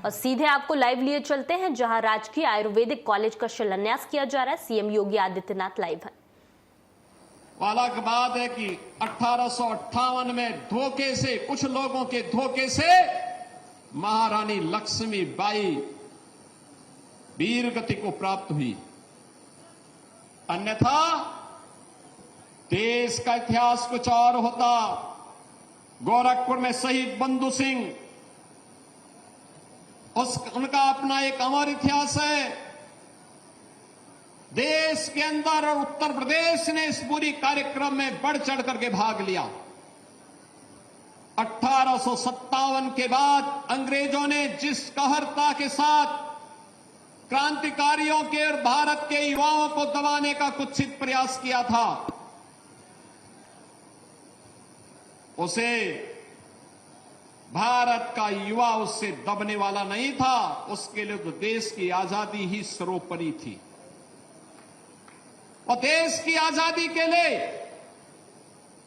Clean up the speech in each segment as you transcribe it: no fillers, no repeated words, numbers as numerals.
और सीधे आपको लाइव लिए चलते हैं जहां राजकीय आयुर्वेदिक कॉलेज का शिलान्यास किया जा रहा है। सीएम योगी आदित्यनाथ लाइव है। अलग बात है कि 1858 में धोखे से, कुछ लोगों के धोखे से महारानी लक्ष्मीबाई वीर गति को प्राप्त हुई, अन्यथा देश का इतिहास कुछ और होता। गोरखपुर में शहीद बंधु सिंह, उनका अपना एक अमर इतिहास है। देश के अंदर और उत्तर प्रदेश ने इस पूरी कार्यक्रम में बढ़ चढ़ करके भाग लिया। 1857 के बाद अंग्रेजों ने जिस कहरता के साथ क्रांतिकारियों के और भारत के युवाओं को दबाने का कुत्सित प्रयास किया था, उसे भारत का युवा उससे दबने वाला नहीं था। उसके लिए तो देश की आजादी ही सर्वोपरि थी। और देश की आजादी के लिए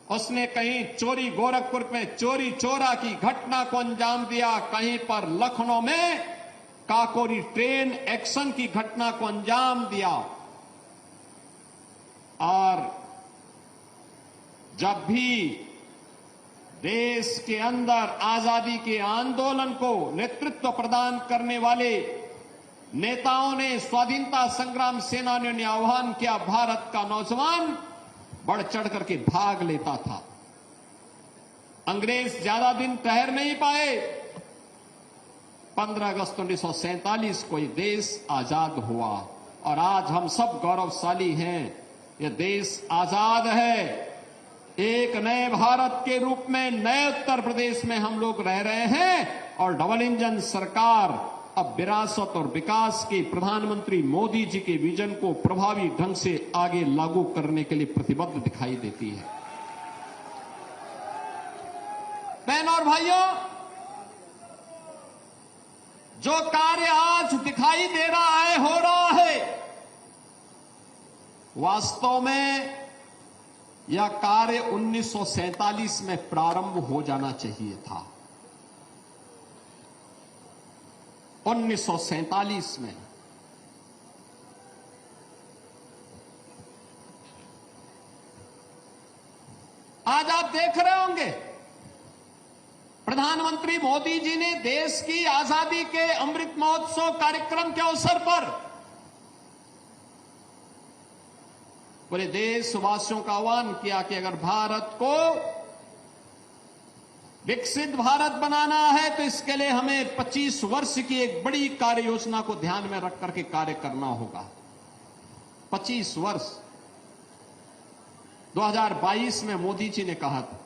उसने कहीं चोरी, गोरखपुर में चोरी चोरा की घटना को अंजाम दिया, कहीं पर लखनऊ में काकोरी ट्रेन एक्शन की घटना को अंजाम दिया। और जब भी देश के अंदर आजादी के आंदोलन को नेतृत्व प्रदान करने वाले नेताओं ने, स्वाधीनता संग्राम सेनानियों ने आह्वान किया, भारत का नौजवान बढ़ चढ़ करके भाग लेता था। अंग्रेज ज्यादा दिन ठहर नहीं पाए। 15 अगस्त 1947 को यह देश आजाद हुआ और आज हम सब गौरवशाली हैं। यह देश आजाद है। एक नए भारत के रूप में नए उत्तर प्रदेश में हम लोग रह रहे हैं और डबल इंजन सरकार अब विरासत और विकास के प्रधानमंत्री मोदी जी के विजन को प्रभावी ढंग से आगे लागू करने के लिए प्रतिबद्ध दिखाई देती है। बहनों और भाइयों, जो कार्य आज दिखाई दे रहा है, हो रहा है, वास्तव में यह कार्य 1947 में प्रारंभ हो जाना चाहिए था। 1947 में आज आप देख रहे होंगे प्रधानमंत्री मोदी जी ने देश की आजादी के अमृत महोत्सव कार्यक्रम के अवसर पर पूरे देशवासियों का आह्वान किया कि अगर भारत को विकसित भारत बनाना है तो इसके लिए हमें 25 वर्ष की एक बड़ी कार्य योजना को ध्यान में रख करके कार्य करना होगा। 25 वर्ष 2022 में मोदी जी ने कहा था।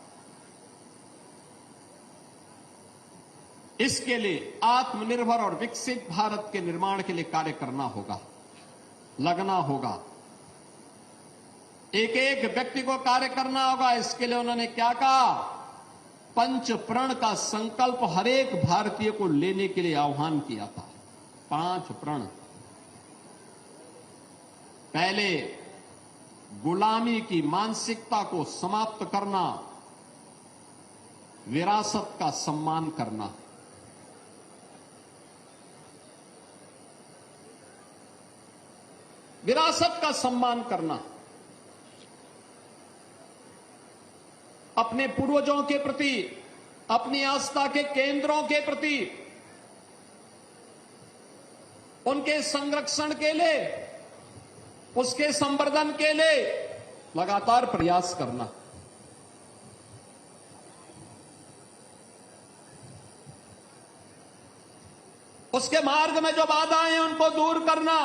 इसके लिए आत्मनिर्भर और विकसित भारत के निर्माण के लिए कार्य करना होगा, लगना होगा, एक एक व्यक्ति को कार्य करना होगा। इसके लिए उन्होंने क्या कहा? पंच प्रण का संकल्प हर एक भारतीय को लेने के लिए आह्वान किया था। 5 प्रण। पहले गुलामी की मानसिकता को समाप्त करना, विरासत का सम्मान करना, विरासत का सम्मान करना, अपने पूर्वजों के प्रति, अपनी आस्था के केंद्रों के प्रति, उनके संरक्षण के लिए, उसके संवर्धन के लिए लगातार प्रयास करना। उसके मार्ग में जो बाधाएं हैं उनको दूर करना।